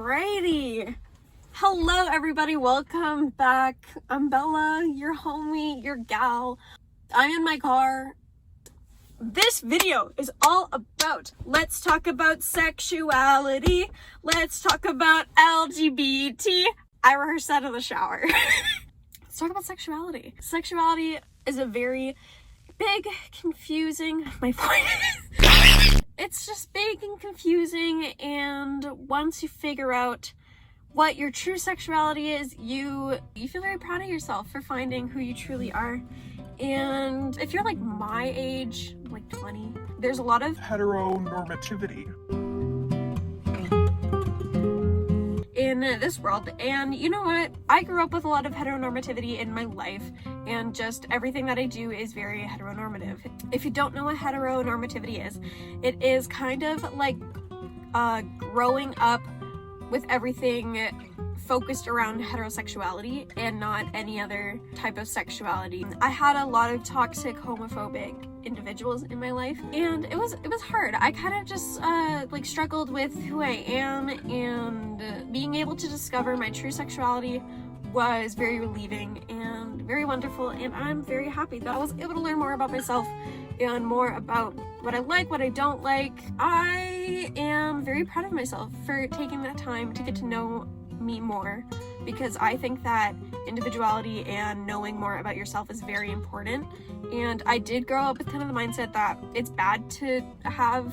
Alrighty. Hello everybody, welcome back. I'm Bella, your homie, your gal. I'm in my car. This video is all about, let's talk about sexuality. Let's talk about LGBT. I rehearsed that in the shower. Let's talk about sexuality. Sexuality is a very big, confusing, my point. It's just big and confusing, and once you figure out what your true sexuality is, you feel very proud of yourself for finding who you truly are. And if you're like my age, like 20, there's a lot of heteronormativity in this world. And you know what? I grew up with a lot of heteronormativity in my life, and just everything that I do is very heteronormative. If you don't know what heteronormativity is, it is kind of like growing up with everything focused around heterosexuality and not any other type of sexuality. I had a lot of toxic homophobic individuals in my life, and it was hard. I kind of just struggled with who I am, and being able to discover my true sexuality was very relieving and very wonderful, and I'm very happy that I was able to learn more about myself and more about what I like, what I don't like. I am very proud of myself for taking that time to get to know me more, because I think that individuality and knowing more about yourself is very important. And I did grow up with kind of the mindset that it's bad to have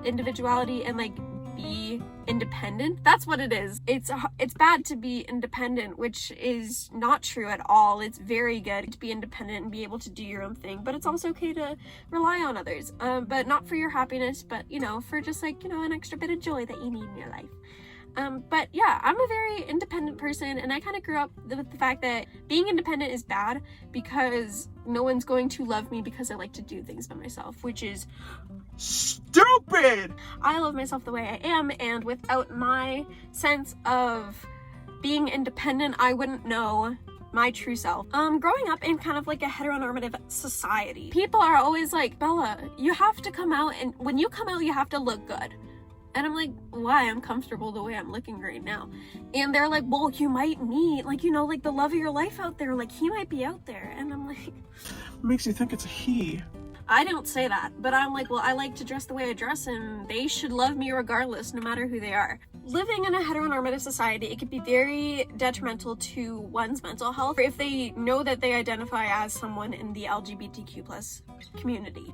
individuality and be independent. That's what it is. It's bad to be independent, which is not true at all. It's very good to be independent and be able to do your own thing, but it's also okay to rely on others, but not for your happiness, but for just an extra bit of joy that you need in your life. But yeah, I'm a very independent person, and I kind of grew up with the fact that being independent is bad because no one's going to love me because I like to do things by myself, which is stupid. I love myself the way I am, and without my sense of being independent, I wouldn't know my true self. Growing up in kind of like a heteronormative society, people are always like, Bella, you have to come out, and when you come out, you have to look good. And I'm like, why? I'm comfortable the way I'm looking right now. And they're like, well, you might meet, the love of your life out there. He might be out there. And I'm like... Makes you think it's a he. I don't say that, but I'm like, well, I like to dress the way I dress, and they should love me regardless, no matter who they are. Living in a heteronormative society, it can be very detrimental to one's mental health if they know that they identify as someone in the LGBTQ+ community.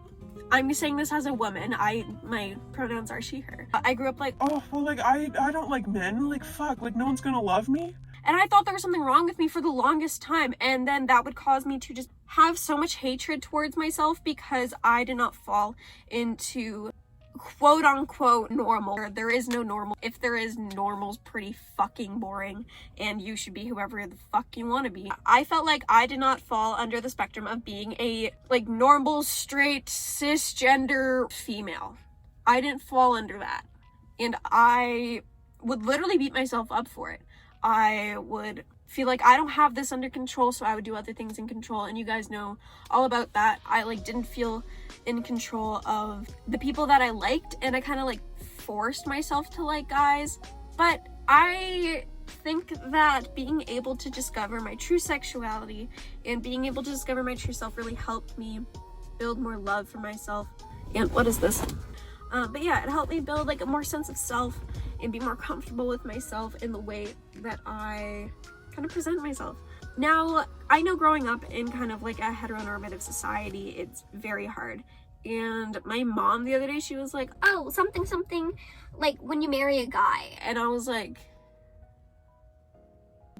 I'm saying this as a woman. My pronouns are she, her. I grew up I don't like men. Fuck, no one's gonna love me. And I thought there was something wrong with me for the longest time, and then that would cause me to just have so much hatred towards myself because I did not fall into quote unquote normal. There is no normal. If there is, normal's pretty fucking boring, and you should be whoever the fuck you want to be. I felt like I did not fall under the spectrum of being a normal, straight, cisgender female. I didn't fall under that, and I would literally beat myself up for it. I would feel like I don't have this under control, so I would do other things in control, and you guys know all about that. I didn't feel in control of the people that I liked, and I kind of forced myself to like guys. But I think that being able to discover my true sexuality and being able to discover my true self really helped me build more love for myself. And what is this? But yeah, it helped me build a more sense of self and be more comfortable with myself in the way that I kind of present myself. Now, I know growing up in kind of a heteronormative society, it's very hard. And my mom the other day, she was like, oh, something, when you marry a guy. And I was like,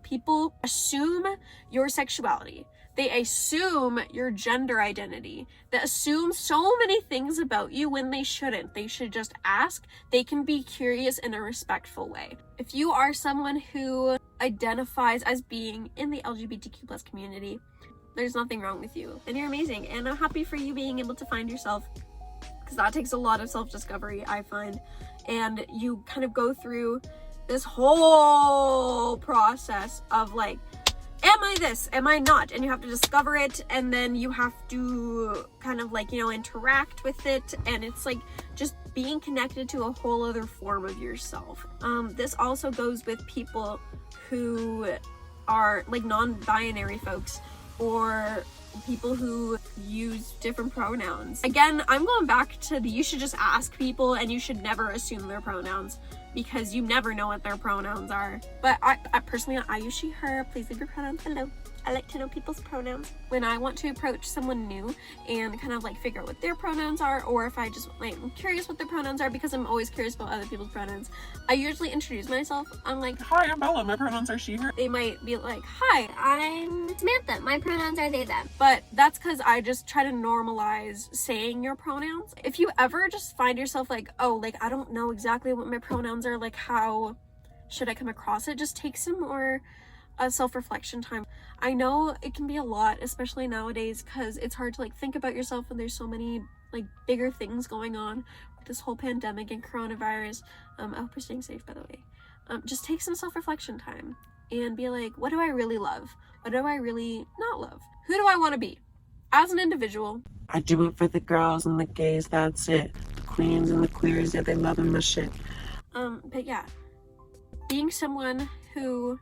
people assume your sexuality. They assume your gender identity. They assume so many things about you when they shouldn't. They should just ask. They can be curious in a respectful way. If you are someone who identifies as being in the LGBTQ+ community, there's nothing wrong with you, and you're amazing, and I'm happy for you being able to find yourself, because that takes a lot of self-discovery, I find. And you kind of go through this whole process of am I this? Am I not? And you have to discover it, and then you have to kind of like, you know, interact with it, and it's like just being connected to a whole other form of yourself. This also goes with people who are like non-binary folks, or people who use different pronouns. Again, I'm going back to you should just ask people, and you should never assume their pronouns, because you never know what their pronouns are. But I personally, I use she, her. Please leave your pronouns below. I like to know people's pronouns. When I want to approach someone new and kind of like figure out what their pronouns are, or if I just like I'm curious what their pronouns are, because I'm always curious about other people's pronouns, I usually introduce myself. I'm like, hi, I'm Bella. My pronouns are she, her. They might be like, hi, I'm Samantha. My pronouns are they, them. but that's because I just try to normalize saying your pronouns. If you ever just find yourself like, oh, like I don't know exactly what my pronouns are, like how should I come across it, just take some more self-reflection time. I know it can be a lot, especially nowadays, because it's hard to like think about yourself when there's so many like bigger things going on with this whole pandemic and coronavirus. I hope you're staying safe, by the way. Just take some self-reflection time and be like, what do I really love? What do I really not love? Who do I want to be as an individual? I do it for the girls and the gays, that's it. The queens and the queers, yeah, they loving my shit. But yeah, being someone who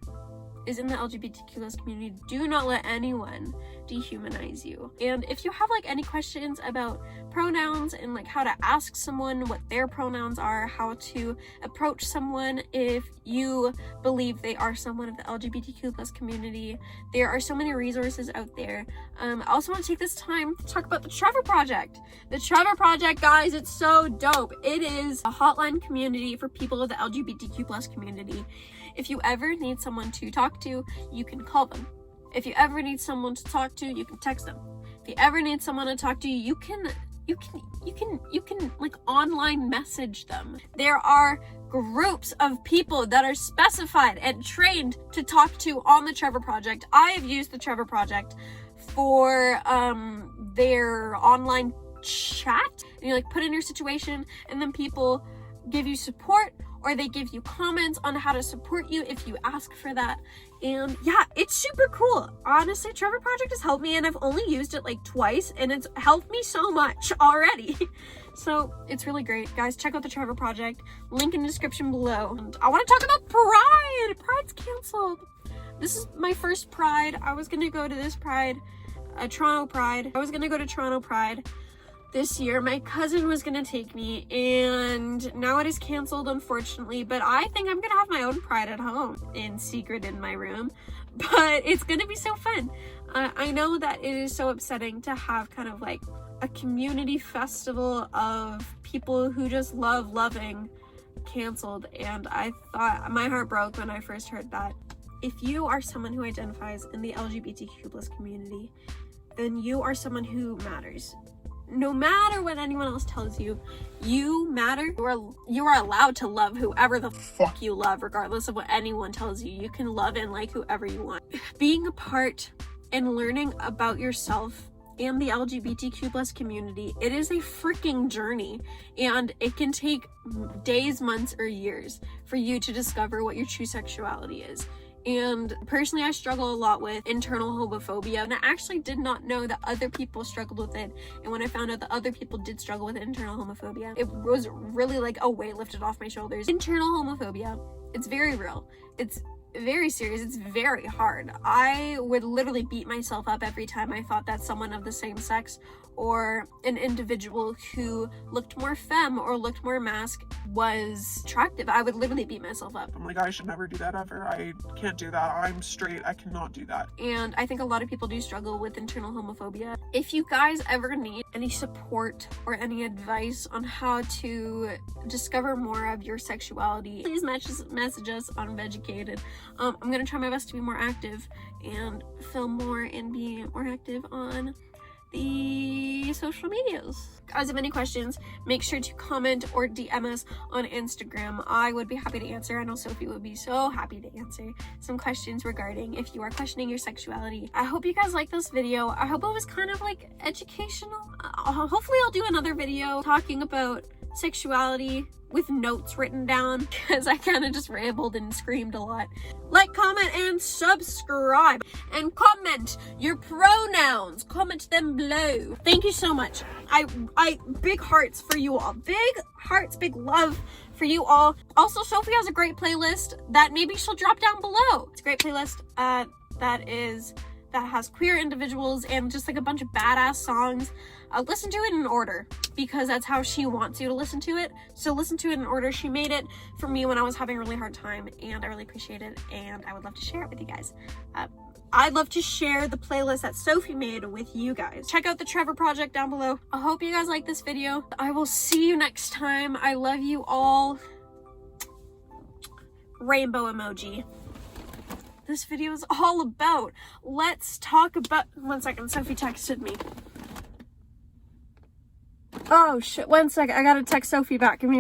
is in the LGBTQ+ community, do not let anyone dehumanize you. And if you have like any questions about pronouns and like how to ask someone what their pronouns are, how to approach someone if you believe they are someone of the LGBTQ+ community, there are so many resources out there. I also want to take this time to talk about the Trevor Project. The Trevor Project, guys, it's so dope. It is a hotline community for people of the LGBTQ+ community. If you ever need someone to talk to, you can call them. If you ever need someone to talk to, you can text them. If you ever need someone to talk to, you can like online message them. There are groups of people that are specified and trained to talk to on the Trevor Project. I have used the Trevor Project for their online chat, and you like put in your situation, and then people give you support, or they give you comments on how to support you if you ask for that. And yeah, it's super cool. Honestly, Trevor Project has helped me, and I've only used it like twice, and it's helped me so much already. So it's really great. Guys, check out the Trevor Project. Link in the description below. And I want to talk about Pride. Pride's canceled. This is my first Pride. I was gonna go to this Pride, Toronto Pride. I was gonna go to Toronto Pride this year. My cousin was gonna take me, and now it is canceled, unfortunately, but I think I'm gonna have my own Pride at home in secret in my room. But it's gonna be so fun. I know that it is so upsetting to have kind of like a community festival of people who just love loving canceled, and I thought my heart broke when I first heard that. If you are someone who identifies in the LGBTQ+ community, then you are someone who matters. No matter what anyone else tells you, you matter. You are allowed to love whoever the fuck you love, regardless of what anyone tells you. You can love and like whoever you want. Being a part and learning about yourself and the LGBTQ+ community, it is a freaking journey, and it can take days, months, or years for you to discover what your true sexuality is. And personally, I struggle a lot with internal homophobia, and I actually did not know that other people struggled with it. And when I found out that other people did struggle with internal homophobia, it was really like a weight lifted off my shoulders. Internal homophobia, it's very real. It's very serious. It's very hard. I would literally beat myself up every time I thought that someone of the same sex or an individual who looked more femme or looked more masc was attractive. I would literally beat myself up. I'm like, I should never do that ever. I can't do that. I'm straight. I cannot do that. And I think a lot of people do struggle with internal homophobia. If you guys ever need any support or any advice on how to discover more of your sexuality, please message us on VegucatED. I'm gonna try my best to be more active and film more and be more active on the social medias. Guys, have any questions, make sure to comment or DM us on Instagram. I would be happy to answer. I know Sophie would be so happy to answer some questions regarding if you are questioning your sexuality. I hope you guys liked this video. I hope it was kind of like educational. Hopefully I'll do another video talking about sexuality with notes written down because I kind of just rambled and screamed a lot. Like, comment, and subscribe. And comment your pronouns. Comment them below. Thank you so much. I big hearts for you all. Big hearts, big love for you all. Also, Sophie has a great playlist that maybe she'll drop down below. It's a great playlist that has queer individuals and just like a bunch of badass songs. Listen to it in order because that's how she wants you to listen to it. So listen to it in order. She made it for me when I was having a really hard time, and I really appreciate it, and I would love to share it with you guys. I'd love to share the playlist that Sophie made with you guys. Check out the Trevor Project down below. I hope you guys like this video. I will see you next time. I love you all. Rainbow emoji. This video is all about. Let's talk about. 1 second, Sophie texted me. Oh shit, 1 second. I gotta text Sophie back. Give me